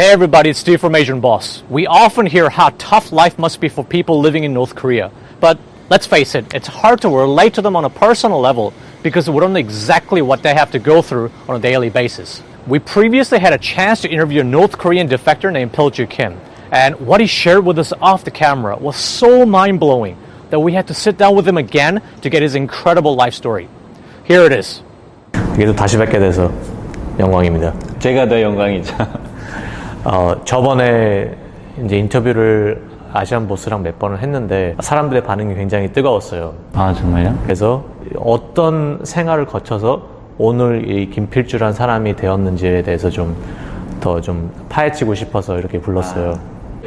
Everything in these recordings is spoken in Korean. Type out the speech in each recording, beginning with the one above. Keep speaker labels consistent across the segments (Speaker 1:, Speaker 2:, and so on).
Speaker 1: Hey everybody, it's Steve from Asian Boss. We often hear how tough life must be for people living in North Korea. But let's face it, it's hard to relate to them on a personal level because we don't know exactly what they have to go through on a daily basis. We previously had a chance to interview a North Korean defector named Pil-Ju Kim. And what he shared with us off the camera was so mind-blowing that we had to sit down with him again to get his incredible life story. Here it is.
Speaker 2: 그래도 다시 뵙게 돼서 영광입니다.
Speaker 3: 제가 더 영광이죠.
Speaker 2: 저번에 이제 인터뷰를 아시안보스랑 몇 번을 했는데 사람들의 반응이 굉장히 뜨거웠어요.
Speaker 3: 아, 정말요?
Speaker 2: 그래서 어떤 생활을 거쳐서 오늘 이 김필주란 사람이 되었는지에 대해서 좀 더 좀 파헤치고 싶어서 이렇게 불렀어요.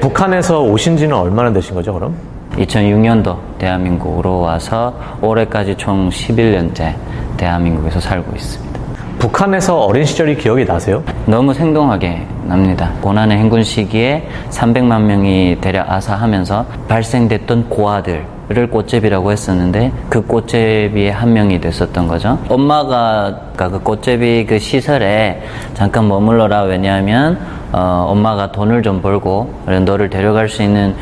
Speaker 2: 북한에서 오신 지는 얼마나 되신 거죠, 그럼?
Speaker 3: 2006년도 대한민국으로 와서 올해까지 총 11년째 대한민국에서 살고 있습니다.
Speaker 2: 북한에서 어린 시절이 기억이 나세요?
Speaker 3: 너무 생동하게 납니다. 고난의 행군 시기에 300만 명이 대략 아사하면서 발생됐던 고아들을 꽃제비라고 했었는데 그 꽃제비의 한 명이 됐었던 거죠. 엄마가 그 꽃제비 그 시설에 잠깐 머물러라. 왜냐하면 엄마가 돈을 좀 벌고 너를 데려갈 수 있는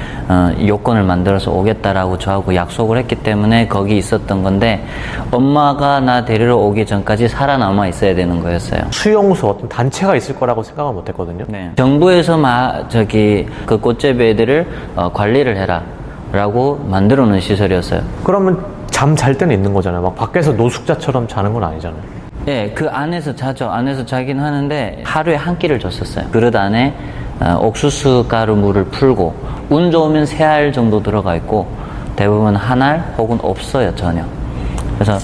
Speaker 3: 요건을 만들어서 오겠다라고 저하고 약속을 했기 때문에 거기 있었던 건데 엄마가 나 데리러 오기 전까지 살아남아 있어야 되는 거였어요.
Speaker 2: 수용소 어떤 단체가 있을 거라고 생각을 못 했거든요.
Speaker 3: 네. 정부에서 그 꽃제비 애들을 관리를 해라 라고 만들어 놓은 시설이었어요.
Speaker 2: 그러면 잠 잘 때는 있는 거잖아요. 막 밖에서 노숙자처럼 자는 건 아니잖아요.
Speaker 3: 네, 그 안에서 자죠. 안에서 자긴 하는데 하루에 한 끼를 줬었어요. 그릇 안에 옥수수 가루 물을 풀고 운 좋으면 3알 정도 들어가 있고 대부분 한 알 혹은 없어요, 전혀. 그래서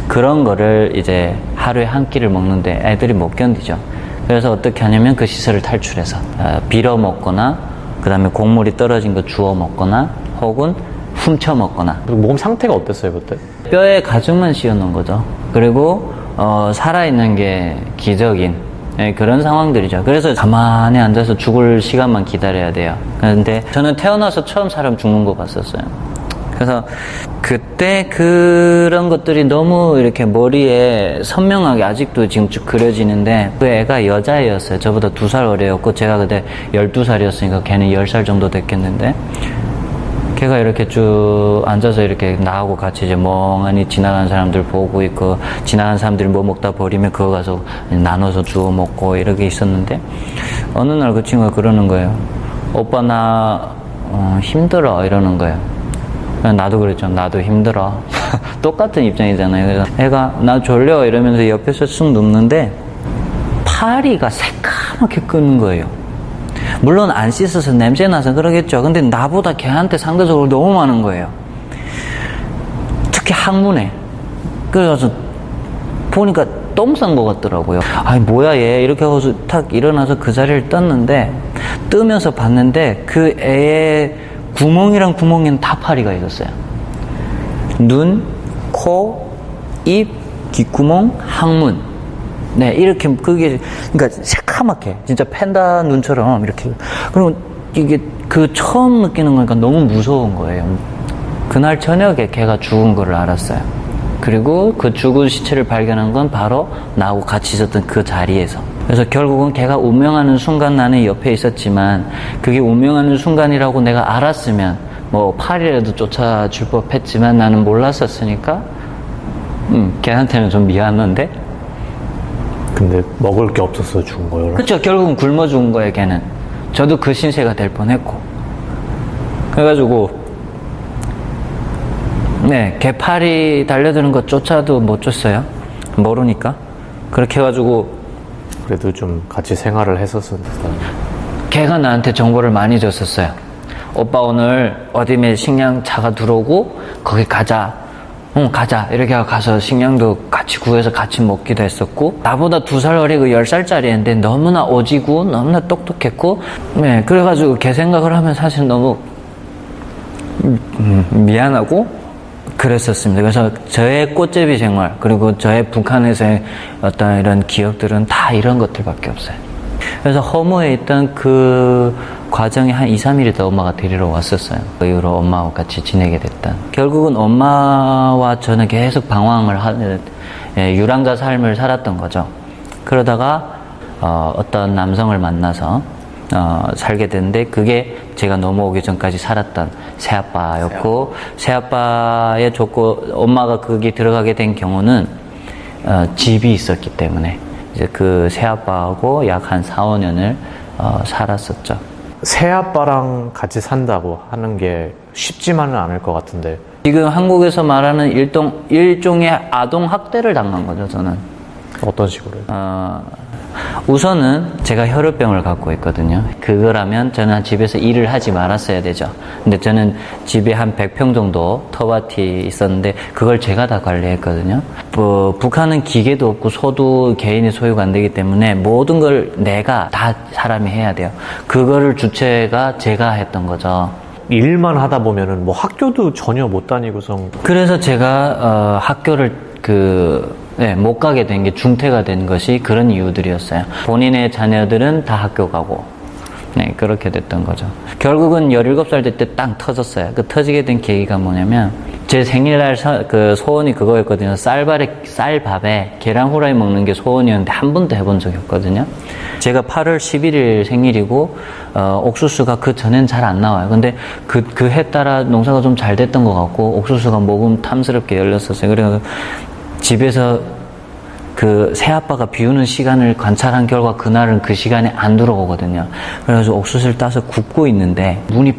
Speaker 3: 그런 거를 이제 하루에 한 끼를 먹는데 애들이 못 견디죠. 그래서 어떻게 하냐면 그 시설을 탈출해서 빌어 먹거나 그 다음에 곡물이 떨어진 거 주워 먹거나 혹은 훔쳐 먹거나.
Speaker 2: 몸 상태가 어땠어요, 그때?
Speaker 3: 뼈에 가죽만 씌워놓은 거죠. 그리고 살아있는 게 기적인 그런 상황들이죠. 그래서 가만히 앉아서 죽을 시간만 기다려야 돼요. 그런데 저는 태어나서 처음 사람 죽는 거 봤었어요. 그래서 그때 그런 것들이 너무 이렇게 머리에 선명하게 아직도 지금 쭉 그려지는데 그 애가 여자애였어요. 저보다 2살 어려였고 제가 그때 12살이었으니까 걔는 10살 정도 됐겠는데 걔가 이렇게 쭉 앉아서 이렇게 나하고 같이 이제 멍하니 지나가는 사람들 보고 있고 지나가는 사람들이 뭐 먹다 버리면 그거 가서 나눠서 주워 먹고 이렇게 있었는데 어느 날 그 친구가 그러는 거예요. 오빠 나 힘들어 이러는 거예요. 나도 그랬죠. 나도 힘들어. 똑같은 입장이잖아요. 그래서 애가 나 졸려 이러면서 옆에서 쑥 눕는데 파리가 새까맣게 끓는 거예요. 물론 안 씻어서 냄새 나서 그러겠죠. 근데 나보다 걔한테 상대적으로 너무 많은 거예요. 특히 항문에. 그래서 보니까 똥 싼 것 같더라고요. 아니 뭐야 얘 이렇게 하고서 탁 일어나서 그 자리를 떴는데 뜨면서 봤는데 그 애의 구멍이랑 구멍에는 다 파리가 있었어요. 눈, 코, 입, 귓구멍, 항문. 네, 이렇게, 그러니까 새카맣게, 진짜 팬다 눈처럼 이렇게. 그리고 이게 처음 느끼는 거니까 너무 무서운 거예요. 그날 저녁에 걔가 죽은 거를 알았어요. 그리고 그 죽은 시체를 발견한 건 바로 나하고 같이 있었던 그 자리에서. 그래서 결국은 걔가 운명하는 순간 나는 옆에 있었지만 그게 운명하는 순간이라고 내가 알았으면 뭐 팔이라도 쫓아줄 법했지만 나는 몰랐었으니까 걔한테는 좀 미안한데
Speaker 2: 근데 먹을 게 없어서 죽은 거예요?
Speaker 3: 그렇죠. 결국은 굶어 죽은 거예요, 걔는. 저도 그 신세가 될 뻔했고. 그래가지고 네, 걔 팔이 달려드는 거 쫓아도 못 쫓어요. 모르니까. 그렇게 해가지고
Speaker 2: 그래도 좀 같이 생활을 했었으니까.
Speaker 3: 걔가 나한테 정보를 많이 줬었어요. 오빠 오늘 어디에 식량 차가 들어오고 거기 가자. 응, 가자. 이렇게 가서 식량도 같이 구해서 같이 먹기도 했었고 나보다 2살 어리고 10살짜리 애인데 너무나 오지고 너무나 똑똑했고 네, 그래가지고 걔 생각을 하면 사실 너무 미안하고 그랬었습니다. 그래서 저의 꽃제비 생활 그리고 저의 북한에서의 어떤 이런 기억들은 다 이런 것들밖에 없어요. 그래서 허무에 있던 그 과정에 한 2, 3일이 더 엄마가 데리러 왔었어요. 그 이후로 엄마와 같이 지내게 됐다. 결국은 엄마와 저는 계속 방황을 하는 유랑자 삶을 살았던 거죠. 그러다가 어떤 남성을 만나서 살게 됐는데 그게 제가 넘어오기 전까지 살았던 새아빠였고 새아빠의 조건 엄마가 거기 들어가게 된 경우는 집이 있었기 때문에 이제 그 새아빠하고 약 한 4, 5년을 살았었죠.
Speaker 2: 새아빠랑 같이 산다고 하는 게 쉽지만은 않을 것 같은데.
Speaker 3: 지금 한국에서 말하는 일종의 아동 학대를 당한 거죠, 저는.
Speaker 2: 어떤 식으로요?
Speaker 3: 우선은 제가 혈우병을 갖고 있거든요. 그거라면 저는 집에서 일을 하지 말았어야 되죠. 근데 저는 집에 한 100평 정도 터밭이 있었는데 그걸 제가 다 관리했거든요. 북한은 기계도 없고 소도 개인의 소유가 안 되기 때문에 모든 걸 내가 다 사람이 해야 돼요. 그거를 주체가 제가 했던 거죠.
Speaker 2: 일만 하다 보면은 뭐 학교도 전혀 못 다니고서.
Speaker 3: 그래서 제가 학교를 못 가게 된 게 중퇴가 된 것이 그런 이유들이었어요. 본인의 자녀들은 다 학교 가고, 그렇게 됐던 거죠. 결국은 17살 때 딱 터졌어요. 그 터지게 된 계기가 뭐냐면, 제 생일날 소원이 그거였거든요. 쌀밥에 계란 후라이 먹는 게 소원이었는데 한 번도 해본 적이 없거든요. 제가 8월 11일 생일이고, 옥수수가 그 전엔 잘 안 나와요. 근데 그 해 따라 농사가 좀 잘 됐던 것 같고, 옥수수가 모금 탐스럽게 열렸었어요. 그래서 집에서 그 새아빠가 비우는 시간을 관찰한 결과 그날은 그 시간에 안 들어오거든요. 그래서 옥수수를 따서 굽고 있는데 문이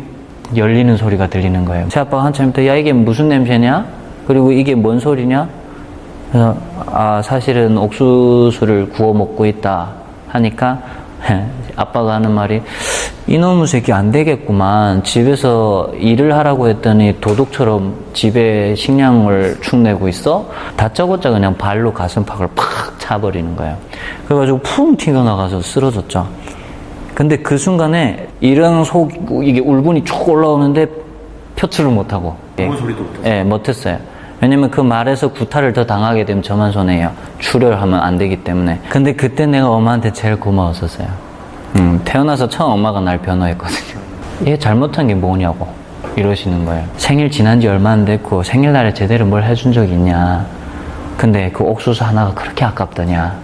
Speaker 3: 열리는 소리가 들리는 거예요. 새아빠가 한참 있다, 야, 이게 무슨 냄새냐? 그리고 이게 뭔 소리냐? 그래서 사실은 옥수수를 구워 먹고 있다 하니까 아빠가 하는 말이, 이놈의 새끼 안 되겠구만. 집에서 일을 하라고 했더니 도둑처럼 집에 식량을 축내고 있어? 다짜고짜 그냥 발로 가슴팍을 팍 차버리는 거예요. 그래가지고 푹 튀어나가서 쓰러졌죠. 근데 그 순간에 이런 이게 울분이 쭉 올라오는데 표출을 못하고.
Speaker 2: 아무 소리도 못했어요?
Speaker 3: 못했어요. 왜냐면 그 말에서 구타를 더 당하게 되면 저만 손해예요. 출혈하면 안 되기 때문에. 근데 그때 내가 엄마한테 제일 고마웠었어요. 태어나서 처음 엄마가 날 변호했거든요. 얘 잘못한 게 뭐냐고 이러시는 거예요. 생일 지난 지 얼마 안 됐고 생일날에 제대로 뭘 해준 적이 있냐. 근데 그 옥수수 하나가 그렇게 아깝더냐.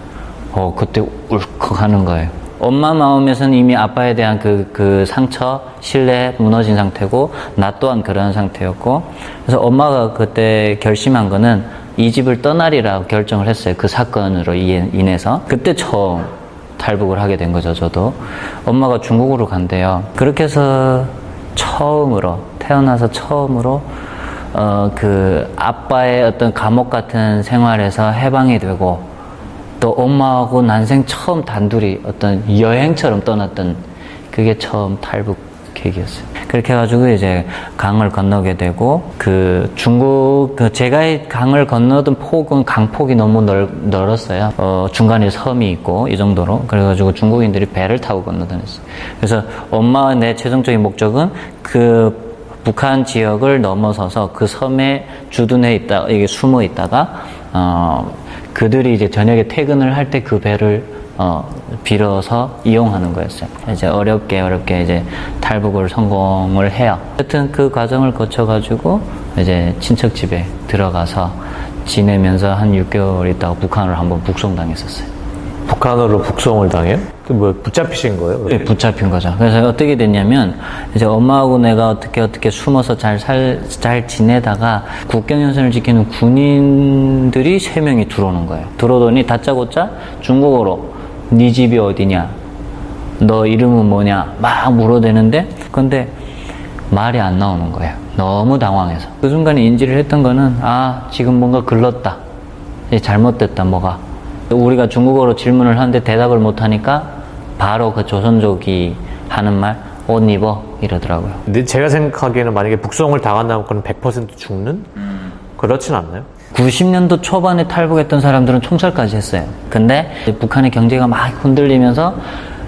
Speaker 3: 그때 울컥 하는 거예요. 엄마 마음에서는 이미 아빠에 대한 그 상처, 신뢰 무너진 상태고 나 또한 그런 상태였고, 그래서 엄마가 그때 결심한 거는 이 집을 떠나리라고 결정을 했어요. 그 사건으로 인해서. 그때 처음 탈북을 하게 된 거죠, 저도. 엄마가 중국으로 간대요. 그렇게 해서 태어나서 처음으로 그 아빠의 어떤 감옥 같은 생활에서 해방이 되고, 또 엄마하고 난생 처음 단둘이 어떤 여행처럼 떠났던 그게 처음 탈북 계기였어요. 그렇게 해가지고 이제 강을 건너게 되고, 제가 강을 건너던 강폭이 너무 넓었어요. 중간에 섬이 있고, 이 정도로. 그래가지고 중국인들이 배를 타고 건너다녔어요. 그래서 엄마와 내 최종적인 목적은 그 북한 지역을 넘어서서 그 섬에 주둔해 이게 숨어 있다가, 그들이 이제 저녁에 퇴근을 할 때 그 배를 빌어서 이용하는 거였어요. 이제 어렵게 이제 탈북을 성공을 해요. 하여튼 그 과정을 거쳐가지고 이제 친척 집에 들어가서 지내면서 한 6개월 있다가 북한으로 한번 북송당했었어요.
Speaker 2: 북한으로 북송을 당해요? 붙잡히신 거예요? 그렇게?
Speaker 3: 네, 붙잡힌 거죠. 그래서 어떻게 됐냐면, 이제 엄마하고 내가 어떻게 숨어서 잘 지내다가 국경연선을 지키는 군인들이 3명이 들어오는 거예요. 들어오더니 다짜고짜 중국어로 네 집이 어디냐? 너 이름은 뭐냐? 막 물어대는데, 근데 말이 안 나오는 거예요. 너무 당황해서. 그 순간에 인지를 했던 거는, 지금 뭔가 글렀다. 잘못됐다, 뭐가. 우리가 중국어로 질문을 하는데 대답을 못하니까 바로 그 조선족이 하는 말, 옷 입어 이러더라고요.
Speaker 2: 근데 제가 생각하기에는 만약에 북송을 당한다면 그건 100% 죽는? 그렇진 않나요?
Speaker 3: 90년도 초반에 탈북했던 사람들은 총살까지 했어요. 근데 북한의 경제가 막 흔들리면서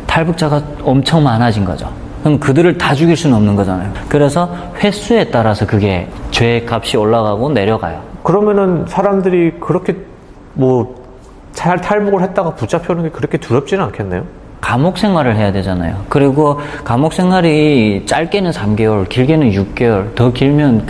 Speaker 3: 탈북자가 엄청 많아진 거죠. 그럼 그들을 다 죽일 수는 없는 거잖아요. 그래서 횟수에 따라서 그게 죄 값이 올라가고 내려가요.
Speaker 2: 그러면은 사람들이 그렇게 탈북을 했다가 붙잡혀오는 게 그렇게 두렵지는 않겠네요?
Speaker 3: 감옥 생활을 해야 되잖아요. 그리고 감옥 생활이 짧게는 3개월, 길게는 6개월, 더 길면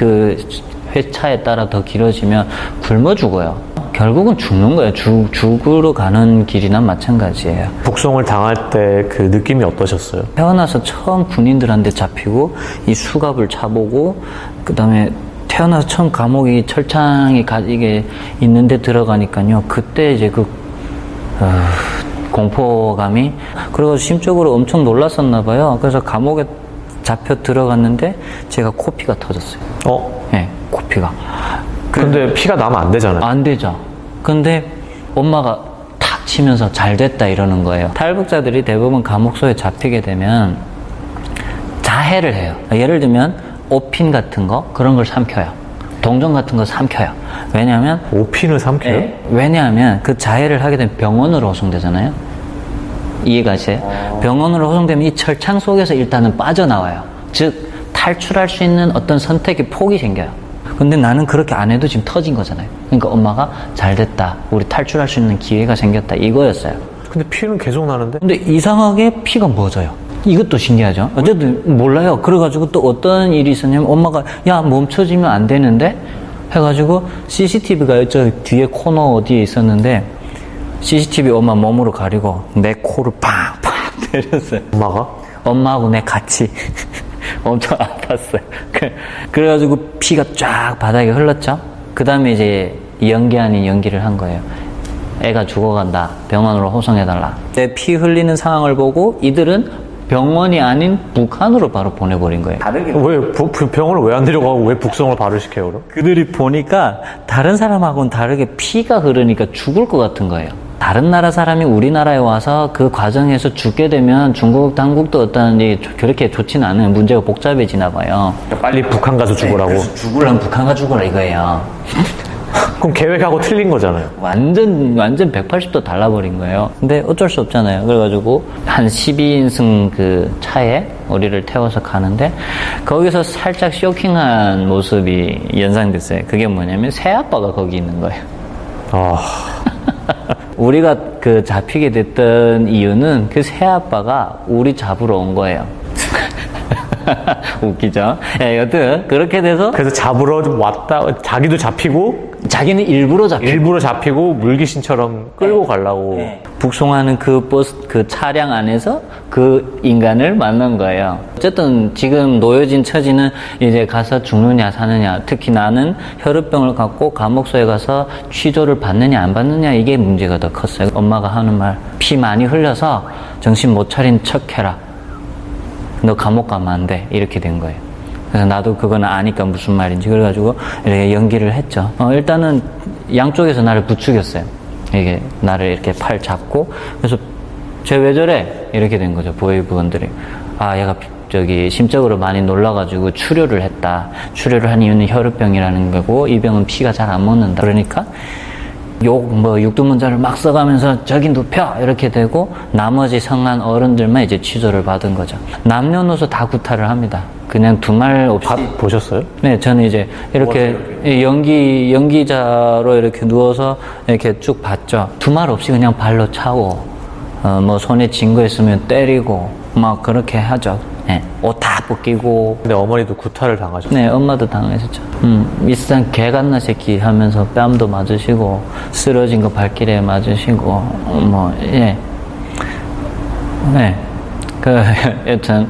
Speaker 3: 회차에 따라 더 길어지면 굶어 죽어요. 결국은 죽는 거예요. 죽으러 가는 길이나 마찬가지예요.
Speaker 2: 북송을 당할 때 그 느낌이 어떠셨어요?
Speaker 3: 태어나서 처음 군인들한테 잡히고 이 수갑을 차보고 그다음에 태어나서 처음 감옥이 철창이 이게 있는데 들어가니까요. 그때 이제 공포감이 그래서 심적으로 엄청 놀랐었나 봐요. 그래서 감옥에 잡혀 들어갔는데 제가 코피가 터졌어요. 네, 코피가.
Speaker 2: 근데 피가 나면 안 되잖아요.
Speaker 3: 안 되죠. 근데 엄마가 탁 치면서 잘 됐다 이러는 거예요. 탈북자들이 대부분 감옥소에 잡히게 되면 자해를 해요. 예를 들면 오핀 같은 거 그런 걸 삼켜요. 동전 같은 거 삼켜요. 왜냐하면
Speaker 2: 오핀을 삼켜요?
Speaker 3: 네, 왜냐하면 그 자해를 하게 되면 병원으로 호송되잖아요. 이해가세요? 병원으로 호송되면 이 철창 속에서 일단은 빠져나와요. 즉 탈출할 수 있는 어떤 선택의 폭이 생겨요. 근데 나는 그렇게 안 해도 지금 터진 거잖아요. 그러니까 엄마가 잘 됐다. 우리 탈출할 수 있는 기회가 생겼다. 이거였어요.
Speaker 2: 근데 피는 계속 나는데?
Speaker 3: 근데 이상하게 피가 멎어요. 이것도 신기하죠? 어쨌든 몰라요. 그래가지고 또 어떤 일이 있었냐면 엄마가 야 멈춰지면 안 되는데 해가지고 CCTV가 저 뒤에 코너 어디에 있었는데 CCTV 엄마 몸으로 가리고 내 코를 팡팡 때렸어요.
Speaker 2: 엄마가?
Speaker 3: 엄마하고 내 같이 엄청 아팠어요. 그래가지고 피가 쫙 바닥에 흘렀죠. 그 다음에 이제 연기 아닌 연기를 한 거예요. 애가 죽어간다. 병원으로 호송해달라. 내 피 흘리는 상황을 보고 이들은 병원이 아닌 북한으로 바로 보내버린 거예요.
Speaker 2: 왜 병원을 왜 안 데려가고 왜 북송을 바로 시켜요, 그럼?
Speaker 3: 그들이 보니까 다른 사람하고는 다르게 피가 흐르니까 죽을 것 같은 거예요. 다른 나라 사람이 우리나라에 와서 그 과정에서 죽게 되면 중국 당국도 어떤 그렇게 좋지는 않은 문제가 복잡해지나 봐요.
Speaker 2: 빨리 북한 가서 죽으라고.
Speaker 3: 죽으려면 북한 가 죽으라 이거예요.
Speaker 2: 그럼 계획하고 틀린 거잖아요.
Speaker 3: 완전 180도 달라버린 거예요. 근데 어쩔 수 없잖아요. 그래가지고 한 12인승 그 차에 우리를 태워서 가는데 거기서 살짝 쇼킹한 모습이 연상됐어요. 그게 뭐냐면 새아빠가 거기 있는 거예요. 우리가 그 잡히게 됐던 이유는 그 새아빠가 우리 잡으러 온 거예요. 웃기죠? 예, 여튼 그렇게 돼서
Speaker 2: 그래서 잡으러 왔다, 자기도 잡히고
Speaker 3: 자기는 일부러
Speaker 2: 잡히고 물귀신처럼 끌고 가려고.
Speaker 3: 북송하는 그 버스, 그 차량 안에서 그 인간을 만난 거예요. 어쨌든 지금 놓여진 처지는 이제 가서 죽느냐 사느냐, 특히 나는 혈우병을 갖고 감옥소에 가서 취조를 받느냐 안 받느냐 이게 문제가 더 컸어요. 엄마가 하는 말, 피 많이 흘려서 정신 못 차린 척 해라. 너 감옥 가면 안 돼. 이렇게 된 거예요. 그래서 나도 그건 아니까 무슨 말인지 그래가지고 이렇게 연기를 했죠. 일단은 양쪽에서 나를 부추겼어요. 이게 나를 이렇게 팔 잡고 그래서 쟤 왜 저래? 이렇게 된 거죠. 보위부원들이. 아 얘가 저기 심적으로 많이 놀라가지고 출혈을 했다. 출혈을 한 이유는 혈우병이라는 거고 이 병은 피가 잘 안 먹는다. 그러니까 육두문자를 막 써가면서 저기 눕혀 이렇게 되고 나머지 성한 어른들만 이제 취조를 받은 거죠. 남녀노소 다 구타를 합니다. 그냥 두말 없이.
Speaker 2: 보셨어요?
Speaker 3: 네, 저는 이제 이렇게 연기자로 이렇게 누워서 이렇게 쭉 봤죠. 두말 없이 그냥 발로 차고, 손에 쥔 거 있으면 때리고, 막 그렇게 하죠. 네, 옷 다 벗기고.
Speaker 2: 근데 어머니도 구타를 당하셨어요?
Speaker 3: 네, 엄마도 당했었죠. 일단 개갓나 새끼 하면서 뺨도 맞으시고, 쓰러진 거 발길에 맞으시고, 예. 네. 여튼,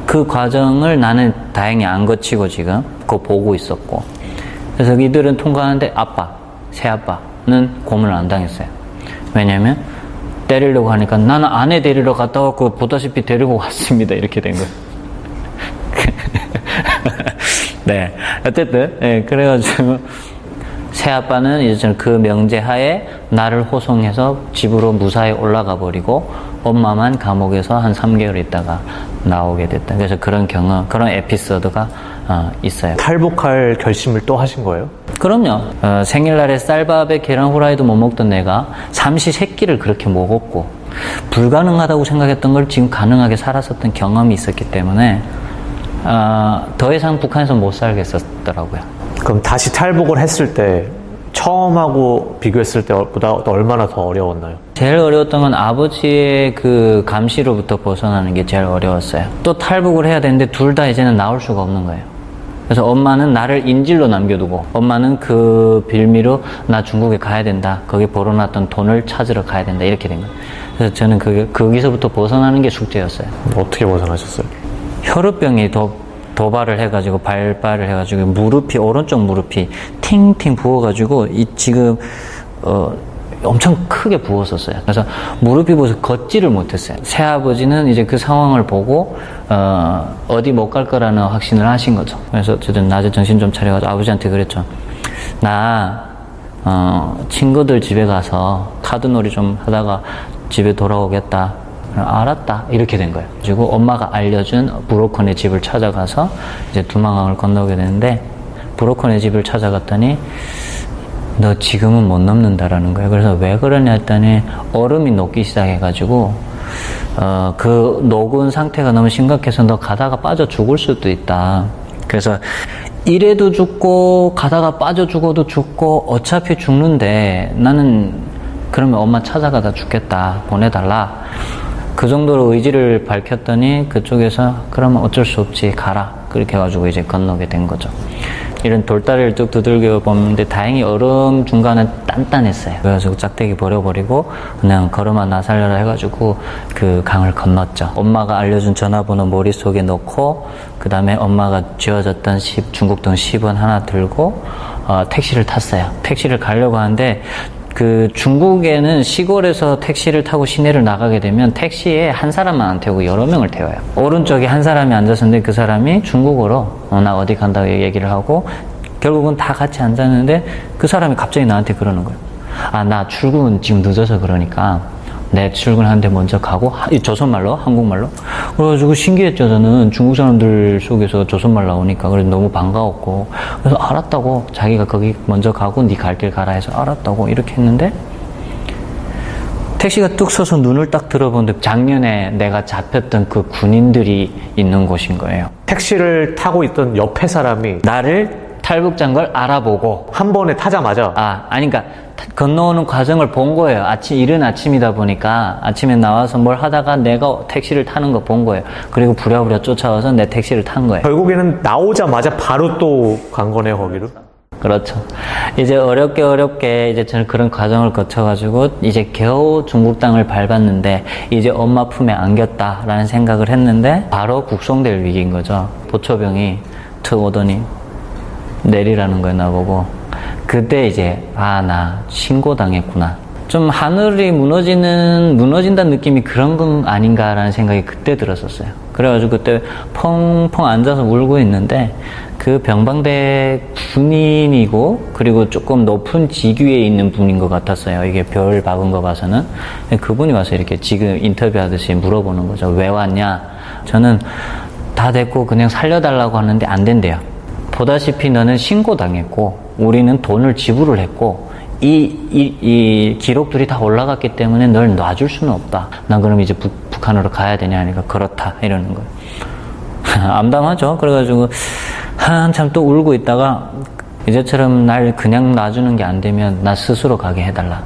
Speaker 3: 그 과정을 나는 다행히 안 거치고 지금 그거 보고 있었고. 그래서 이들은 통과하는데 새아빠는 고문을 안 당했어요. 왜냐면, 때리려고 하니까 나는 아내 데리러 갔다 왔고 보다시피 데리고 왔습니다. 이렇게 된 거예요. 네. 어쨌든, 네, 그래가지고, 새아빠는 이제 그 명제하에 나를 호송해서 집으로 무사히 올라가 버리고, 엄마만 감옥에서 한 3개월 있다가 나오게 됐다. 그래서 그런 경험, 그런 에피소드가 있어요.
Speaker 2: 탈북할 결심을 또 하신 거예요?
Speaker 3: 그럼요. 생일날에 쌀밥에 계란 후라이도 못 먹던 내가 삼시세끼를 그렇게 먹었고 불가능하다고 생각했던 걸 지금 가능하게 살았었던 경험이 있었기 때문에 더 이상 북한에서 못 살겠었더라고요.
Speaker 2: 그럼 다시 탈북을 했을 때 처음하고 비교했을 때보다 얼마나 더 어려웠나요?
Speaker 3: 제일 어려웠던 건 아버지의 그 감시로부터 벗어나는 게 제일 어려웠어요. 또 탈북을 해야 되는데 둘 다 이제는 나올 수가 없는 거예요. 그래서 엄마는 나를 인질로 남겨두고 엄마는 그 빌미로 나 중국에 가야 된다. 거기 벌어놨던 돈을 찾으러 가야 된다. 이렇게 된 거예요. 그래서 저는 거기서부터 벗어나는 게 숙제였어요.
Speaker 2: 어떻게 벗어나셨어요?
Speaker 3: 혈우병이 도발을 해가지고 발발을 해가지고 무릎이 오른쪽 무릎이 팅팅 부어가지고 지금 엄청 크게 부었었어요. 그래서 무릎이 부어서 걷지를 못했어요. 새아버지는 이제 그 상황을 보고 어디 못 갈 거라는 확신을 하신 거죠. 그래서 어쨌든 낮에 정신 좀 차려가지고 아버지한테 그랬죠. 나 친구들 집에 가서 카드놀이 좀 하다가 집에 돌아오겠다. 알았다. 이렇게 된 거예요. 그리고 엄마가 알려준 브로커네 집을 찾아가서 이제 두만강을 건너게 되는데, 브로커네 집을 찾아갔더니 너 지금은 못 넘는다라는 거예요. 그래서 왜 그러냐 했더니 얼음이 녹기 시작해가지고 그 녹은 상태가 너무 심각해서 너 가다가 빠져 죽을 수도 있다. 그래서 이래도 죽고 가다가 빠져 죽어도 죽고 어차피 죽는데 나는 그러면 엄마 찾아가다 죽겠다. 보내달라. 그 정도로 의지를 밝혔더니 그쪽에서 그러면 어쩔 수 없지 가라. 그렇게 해가지고 이제 건너게 된 거죠. 이런 돌다리를 쭉 두들겨 보는데 다행히 얼음 중간은 단단했어요. 그래가지고 짝대기 버려버리고 그냥 걸어만 나 살려라 해가지고 그 강을 건넜죠. 엄마가 알려준 전화번호 머릿속에 넣고 그 다음에 엄마가 쥐어졌던 중국돈 10원 하나 들고 택시를 탔어요. 택시를 가려고 하는데 그 중국에는 시골에서 택시를 타고 시내를 나가게 되면 택시에 한 사람만 안 태우고 여러 명을 태워요. 오른쪽에 한 사람이 앉았었는데 그 사람이 중국어로 나 어디 간다고 얘기를 하고 결국은 다 같이 앉았는데 그 사람이 갑자기 나한테 그러는 거예요. 나 출근 지금 늦어서 그러니까 내 출근하는데 먼저 가고, 조선말로, 한국말로. 그래가지고 신기했죠. 저는 중국 사람들 속에서 조선말 나오니까. 그래서 너무 반가웠고. 그래서 알았다고, 자기가 거기 먼저 가고 네 갈 길 가라 해서 알았다고 이렇게 했는데, 택시가 뚝 서서 눈을 딱 들어보는데 작년에 내가 잡혔던 그 군인들이 있는 곳인 거예요.
Speaker 2: 택시를 타고 있던 옆에 사람이
Speaker 3: 나를 탈북자인 걸 알아보고
Speaker 2: 한 번에 타자마자
Speaker 3: 아니 그러니까 건너오는 과정을 본 거예요. 이른 아침이다 보니까 아침에 나와서 뭘 하다가 내가 택시를 타는 거 본 거예요. 그리고 부랴부랴 쫓아와서 내 택시를 탄 거예요.
Speaker 2: 결국에는 나오자마자 바로 또 간 거네요, 거기로?
Speaker 3: 그렇죠. 이제 어렵게 이제 저는 그런 과정을 거쳐가지고 이제 겨우 중국 땅을 밟았는데 이제 엄마 품에 안겼다라는 생각을 했는데 바로 국송될 위기인 거죠. 보초병이 툭 오더니 내리라는 거예요, 나보고. 그때 이제 나 신고당했구나. 좀 하늘이 무너진다는 느낌이 그런 건 아닌가라는 생각이 그때 들었었어요. 그래가지고 그때 펑펑 앉아서 울고 있는데 그 병방대 군인이고 그리고 조금 높은 직위에 있는 분인 것 같았어요. 이게 별 박은 거 봐서는. 그분이 와서 이렇게 지금 인터뷰하듯이 물어보는 거죠. 왜 왔냐? 저는 다 됐고 그냥 살려달라고 하는데 안 된대요. 보다시피 너는 신고당했고 우리는 돈을 지불을 했고 이 기록들이 다 올라갔기 때문에 널 놔줄 수는 없다. 난 그럼 이제 북한으로 가야 되냐 하니까 그렇다 이러는 거예요. 암담하죠. 그래가지고 한참 또 울고 있다가 이제처럼 날 그냥 놔주는 게 안 되면 나 스스로 가게 해달라.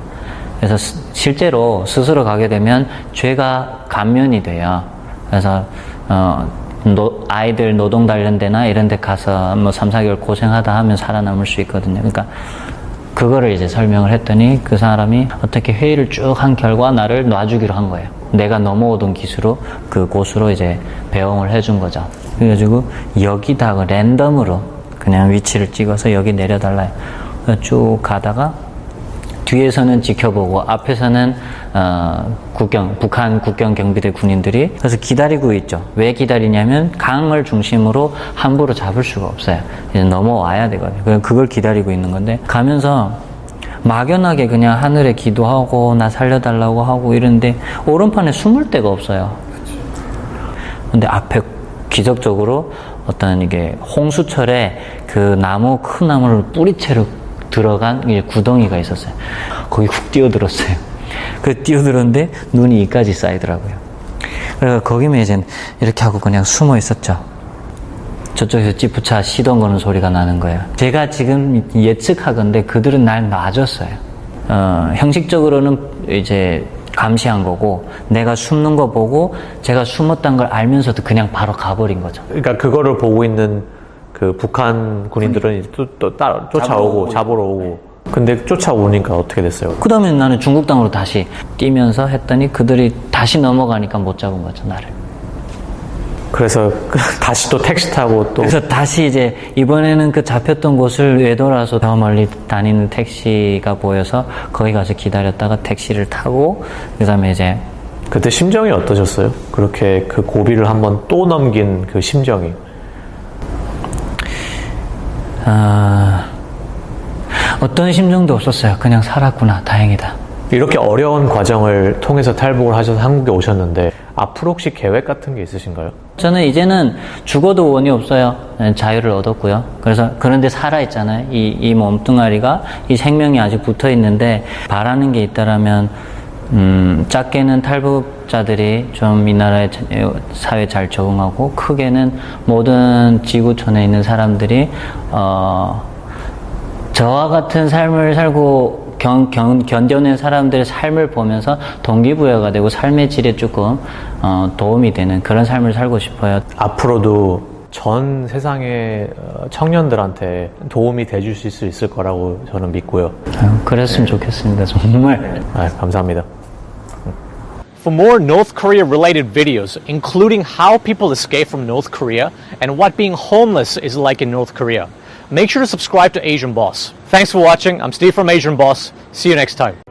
Speaker 3: 그래서 실제로 스스로 가게 되면 죄가 감면이 돼요. 그래서 아이들 노동 단련대나 이런 데 가서 뭐 3, 4개월 고생하다 하면 살아남을 수 있거든요. 그러니까 그거를 이제 설명을 했더니 그 사람이 어떻게 회의를 쭉 한 결과 나를 놔주기로 한 거예요. 내가 넘어오던 기수로 그 곳으로 이제 배웅을 해준 거죠. 그래가지고 여기다가 랜덤으로 그냥 위치를 찍어서 여기 내려달라요. 쭉 가다가 뒤에서는 지켜보고 앞에서는 북한 국경 경비대 군인들이 그래서 기다리고 있죠. 왜 기다리냐면 강을 중심으로 함부로 잡을 수가 없어요. 이제 넘어와야 되거든요. 그걸 기다리고 있는 건데 가면서 막연하게 그냥 하늘에 기도하고 나 살려달라고 하고 이러는데 오른판에 숨을 데가 없어요. 근데 앞에 기적적으로 어떤 이게 홍수철에 그 큰 나무를 뿌리채로 들어간 구덩이가 있었어요. 거기 훅 뛰어들었어요. 뛰어들었는데 눈이 이까지 쌓이더라고요. 그래서 거기면 이제 이렇게 하고 그냥 숨어 있었죠. 저쪽에서 찌푸차 시동 거는 소리가 나는 거예요. 제가 지금 예측하건대 그들은 날 놔줬어요. 형식적으로는 이제 감시한 거고 내가 숨는 거 보고 제가 숨었다는 걸 알면서도 그냥 바로 가버린 거죠.
Speaker 2: 그러니까 그거를 보고 있는 그 북한 군인들은 이제 또 따라 쫓아오고 잡으러 오고. 근데 쫓아오니까 어떻게 됐어요?
Speaker 3: 그 다음에 나는 중국 땅으로 다시 뛰면서 했더니 그들이 다시 넘어가니까 못 잡은 거죠, 나를.
Speaker 2: 그래서 다시 또 택시 타고 또.
Speaker 3: 그래서 다시 이제 이번에는 그 잡혔던 곳을 외돌아서 더 멀리 다니는 택시가 보여서 거기 가서 기다렸다가 택시를 타고 그 다음에 이제
Speaker 2: 그때 심정이 어떠셨어요? 그렇게 그 고비를 한번 또 넘긴 그 심정이.
Speaker 3: 어떤 심정도 없었어요. 그냥 살았구나, 다행이다.
Speaker 2: 이렇게 어려운 과정을 통해서 탈북을 하셔서 한국에 오셨는데 앞으로 혹시 계획 같은 게 있으신가요?
Speaker 3: 저는 이제는 죽어도 원이 없어요. 자유를 얻었고요. 그래서 그런데 살아있잖아요. 이 몸뚱아리가, 이 생명이 아직 붙어 있는데 바라는 게 있다라면 작게는 탈북자들이 좀 이 나라의 사회에 잘 적응하고, 크게는 모든 지구촌에 있는 사람들이 저와 같은 삶을 살고 견뎌낸 사람들의 삶을 보면서 동기부여가 되고 삶의 질에 조금 도움이 되는 그런 삶을 살고 싶어요.
Speaker 2: 앞으로도 전 세상의 청년들한테 도움이 돼줄 수 있을 거라고 저는 믿고요.
Speaker 3: 그랬으면 좋겠습니다. 정말.
Speaker 2: 감사합니다.
Speaker 1: For more North Korea related videos, including how people escape from North Korea and what being homeless is like in North Korea, make sure to subscribe to Asian Boss. Thanks for watching. I'm Steve from Asian Boss. See you next time.